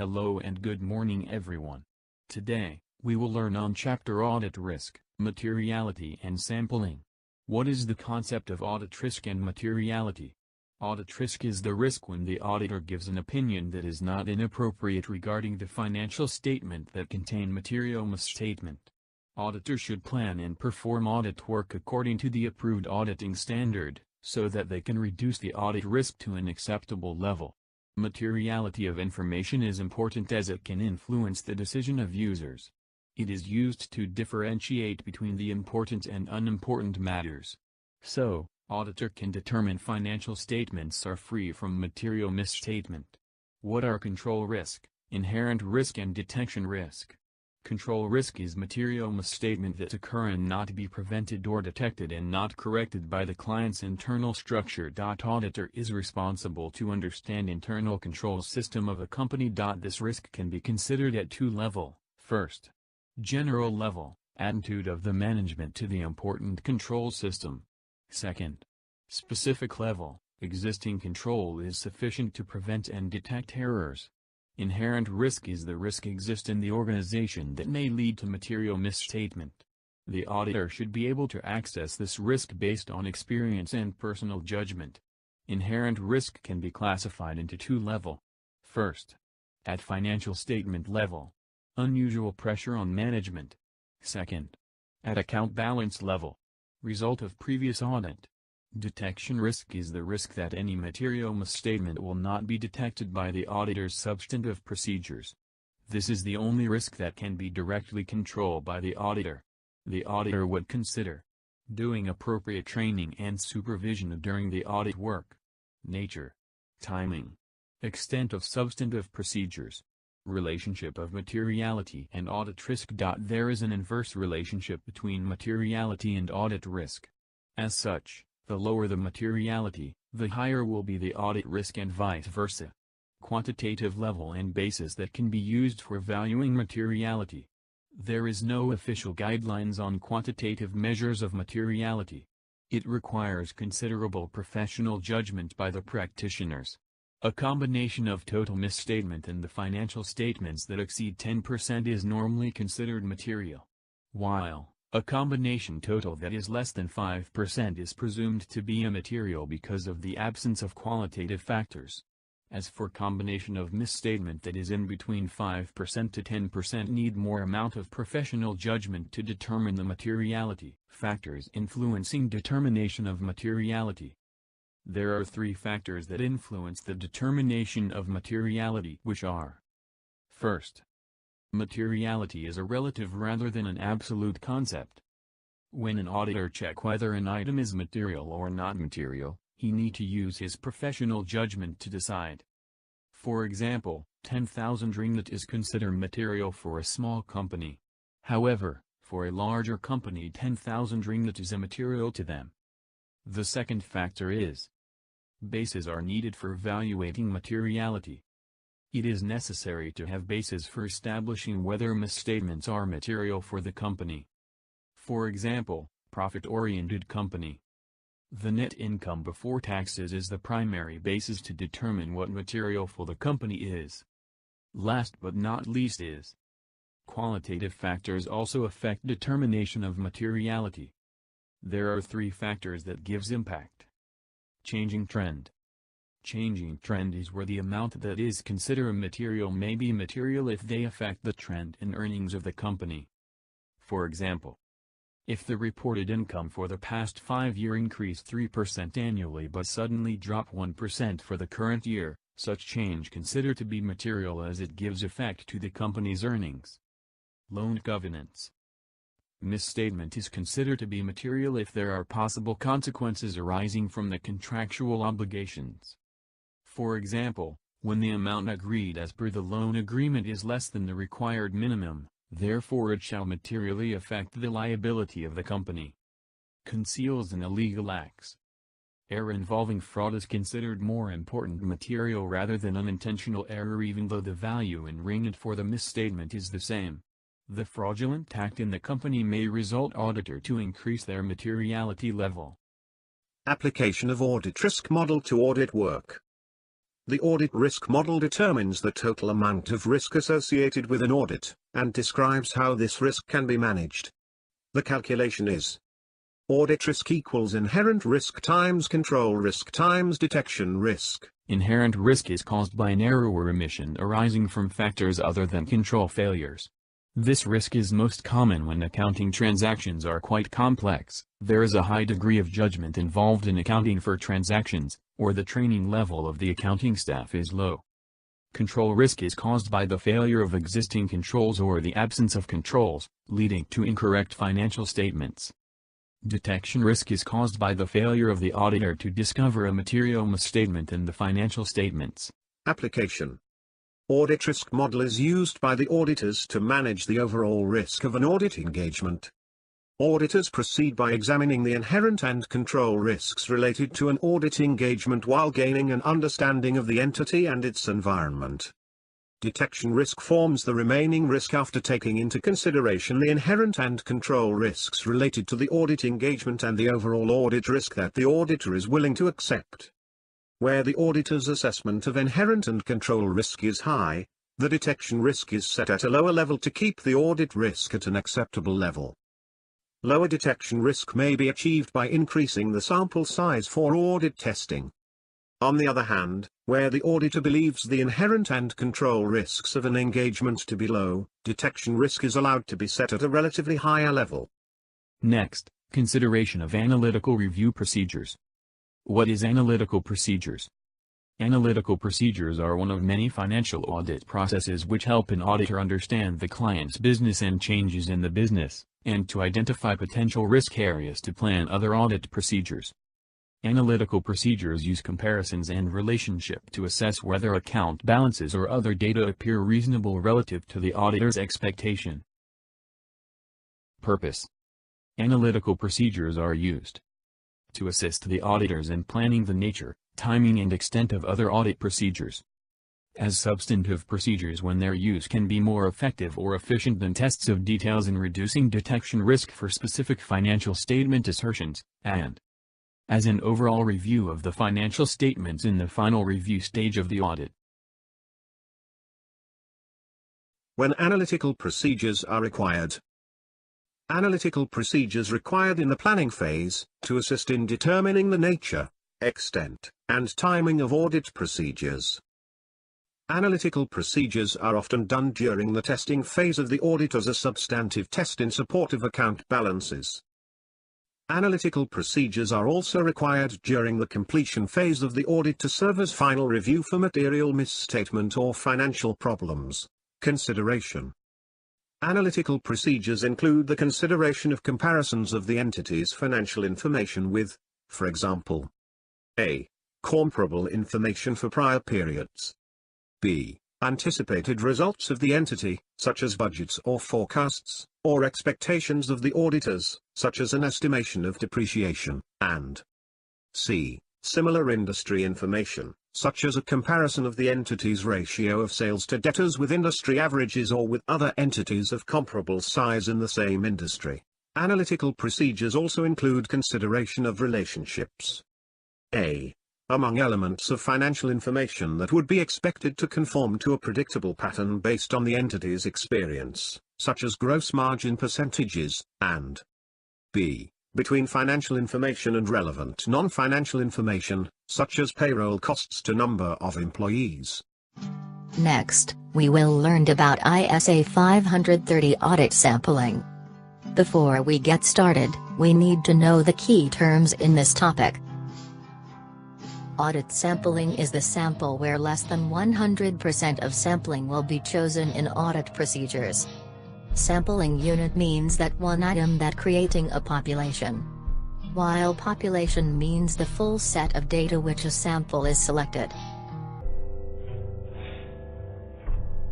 Hello and good morning everyone. Today, we will learn on chapter Audit Risk, Materiality and Sampling. What is the concept of audit risk and materiality? Audit risk is the risk when the auditor gives an opinion that is not inappropriate regarding the financial statement that contain material misstatement. Auditors should plan and perform audit work according to the approved auditing standard, so that they can reduce the audit risk to an acceptable level. Materiality of information is important as it can influence the decision of users. It is used to differentiate between the important and unimportant matters. So, auditor can determine financial statements are free from material misstatement. What are control risk, inherent risk and detection risk? Control risk is material misstatement that occur and not be prevented or detected and not corrected by the client's internal structure. Auditor is responsible to understand internal control system of a company. This risk can be considered at two levels. First, general level, attitude of the management to the important control system. Second, specific level, existing control is sufficient to prevent and detect errors. Inherent risk is the risk exists in the organization that may lead to material misstatement. The auditor should be able to access this risk based on experience and personal judgment. Inherent risk can be classified into two levels. First, at financial statement level, unusual pressure on management. Second, at account balance level, result of previous audit. Detection risk is the risk that any material misstatement will not be detected by the auditor's substantive procedures. This is the only risk that can be directly controlled by the auditor. The auditor would consider doing appropriate training and supervision during the audit work, nature, timing, extent of substantive procedures, relationship of materiality and audit risk. There is an inverse relationship between materiality and audit risk. As such, the lower the materiality, the higher will be the audit risk and vice versa. Quantitative level and basis that can be used for valuing materiality. There is no official guidelines on quantitative measures of materiality. It requires considerable professional judgment by the practitioners. A combination of total misstatement and the financial statements that exceed 10% is normally considered material, while a combination total that is less than 5% is presumed to be immaterial because of the absence of qualitative factors. As for combination of misstatement that is in between 5% to 10% need more amount of professional judgment to determine the materiality. Factors influencing determination of materiality. There are three factors that influence the determination of materiality, which are: first, materiality is a relative rather than an absolute concept. When an auditor checks whether an item is material or not material, he needs to use his professional judgment to decide. For example, 10,000 ringgit is considered material for a small company. However, for a larger company 10,000 ringgit is immaterial to them. The second factor is bases are needed for evaluating materiality. It is necessary to have bases for establishing whether misstatements are material for the company. For example, profit-oriented company. The net income before taxes is the primary basis to determine what material for the company is. Last but not least is qualitative factors also affect determination of materiality. There are three factors that gives impact. Changing trend. Changing trend is where the amount that is considered material may be material if they affect the trend in earnings of the company. For example, if the reported income for the past 5 years increased 3% annually but suddenly dropped 1% for the current year, such change considered to be material as it gives effect to the company's earnings. Loan covenants. Misstatement is considered to be material if there are possible consequences arising from the contractual obligations. For example, when the amount agreed as per the loan agreement is less than the required minimum, therefore it shall materially affect the liability of the company. Conceals and illegal acts. Error involving fraud is considered more important material rather than unintentional error even though the value in ringgit for the misstatement is the same. The fraudulent act in the company may result auditor to increase their materiality level. Application of audit risk model to audit work. The audit risk model determines the total amount of risk associated with an audit, and describes how this risk can be managed. The calculation is audit risk equals inherent risk times control risk times detection risk. Inherent risk is caused by an error or omission arising from factors other than control failures. This risk is most common when accounting transactions are quite complex, there is a high degree of judgment involved in accounting for transactions, or the training level of the accounting staff is low. Control risk is caused by the failure of existing controls or the absence of controls, leading to incorrect financial statements. Detection risk is caused by the failure of the auditor to discover a material misstatement in the financial statements. Application. Audit risk model is used by the auditors to manage the overall risk of an audit engagement. Auditors proceed by examining the inherent and control risks related to an audit engagement while gaining an understanding of the entity and its environment. Detection risk forms the remaining risk after taking into consideration the inherent and control risks related to the audit engagement and the overall audit risk that the auditor is willing to accept. Where the auditor's assessment of inherent and control risk is high, the detection risk is set at a lower level to keep the audit risk at an acceptable level. Lower detection risk may be achieved by increasing the sample size for audit testing. On the other hand, where the auditor believes the inherent and control risks of an engagement to be low, detection risk is allowed to be set at a relatively higher level. Next, consideration of analytical review procedures. What is analytical procedures? Analytical procedures are one of many financial audit processes which help an auditor understand the client's business and changes in the business, and to identify potential risk areas to plan other audit procedures. Analytical procedures use comparisons and relationship to assess whether account balances or other data appear reasonable relative to the auditor's expectation. Purpose. Analytical procedures are used to assist the auditors in planning the nature, timing and extent of other audit procedures. As substantive procedures when their use can be more effective or efficient than tests of details in reducing detection risk for specific financial statement assertions, and as an overall review of the financial statements in the final review stage of the audit. When analytical procedures are required. Analytical procedures required in the planning phase, to assist in determining the nature, extent, and timing of audit procedures. Analytical procedures are often done during the testing phase of the audit as a substantive test in support of account balances. Analytical procedures are also required during the completion phase of the audit to serve as final review for material misstatement or financial problems. Consideration. Analytical procedures include the consideration of comparisons of the entity's financial information with, for example, a. comparable information for prior periods, b. anticipated results of the entity, such as budgets or forecasts, or expectations of the auditors, such as an estimation of depreciation, and c. similar industry information, such as a comparison of the entity's ratio of sales to debtors with industry averages or with other entities of comparable size in the same industry. Analytical procedures also include consideration of relationships. A. among elements of financial information that would be expected to conform to a predictable pattern based on the entity's experience, such as gross margin percentages, and b. between financial information and relevant non-financial information, such as payroll costs to number of employees. Next, we will learn about ISA 530 audit sampling. Before we get started, we need to know the key terms in this topic. Audit sampling is the sample where less than 100% of sampling will be chosen in audit procedures. Sampling unit means that one item that creating a population, while population means the full set of data which a sample is selected.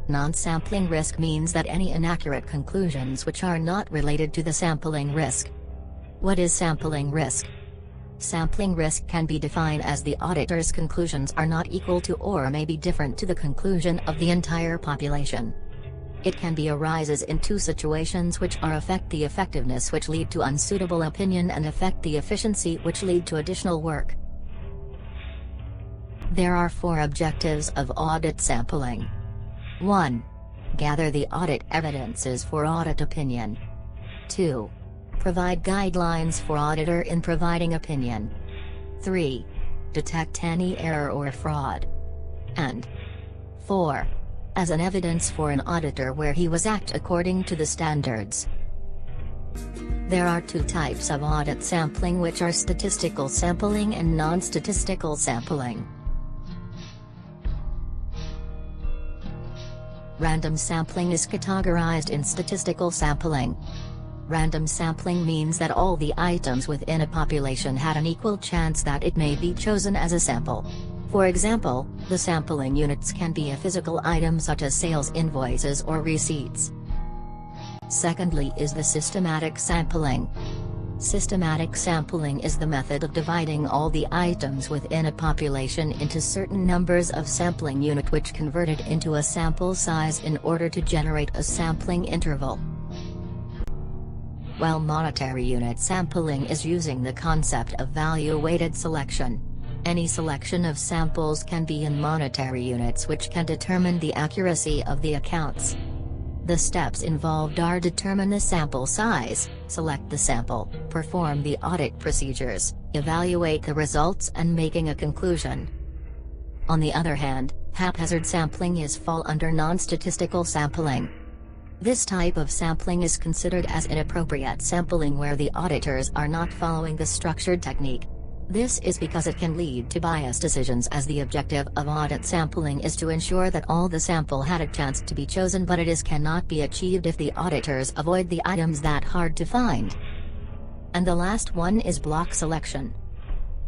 Non-sampling risk means that any inaccurate conclusions which are not related to the sampling risk. What is sampling risk? Sampling risk can be defined as the auditor's conclusions are not equal to or may be different to the conclusion of the entire population. It can be arises in two situations which are affect the effectiveness which lead to unsuitable opinion and affect the efficiency which lead to additional work. There are 4 objectives of audit sampling. 1. Gather the audit evidences for audit opinion. 2. Provide guidelines for auditor in providing opinion. 3. Detect any error or fraud. And 4. As an evidence for an auditor where he was act according to the standards. There are 2 types of audit sampling, which are statistical sampling and non-statistical sampling. Random sampling is categorized in statistical sampling. Random sampling means that all the items within a population had an equal chance that it may be chosen as a sample. For example, the sampling units can be a physical item such as sales invoices or receipts. Secondly is the systematic sampling. Systematic sampling is the method of dividing all the items within a population into certain numbers of sampling unit which converted into a sample size in order to generate a sampling interval. While monetary unit sampling is using the concept of value-weighted selection. Any selection of samples can be in monetary units which can determine the accuracy of the accounts. The steps involved are determine the sample size, select the sample, perform the audit procedures, evaluate the results and making a conclusion. On the other hand, haphazard sampling fall under non-statistical sampling. This type of sampling is considered as inappropriate sampling where the auditors are not following the structured technique. This is because it can lead to biased decisions, as the objective of audit sampling is to ensure that all the sample had a chance to be chosen, but it cannot be achieved if the auditors avoid the items that hard to find. And the last one is block selection.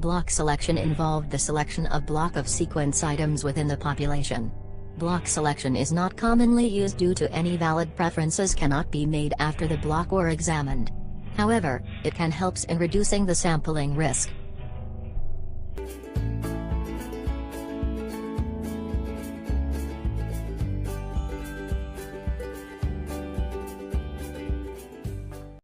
Block selection involved the selection of block of sequence items within the population. Block selection is not commonly used due to any valid preferences cannot be made after the block were examined. However, it can help in reducing the sampling risk.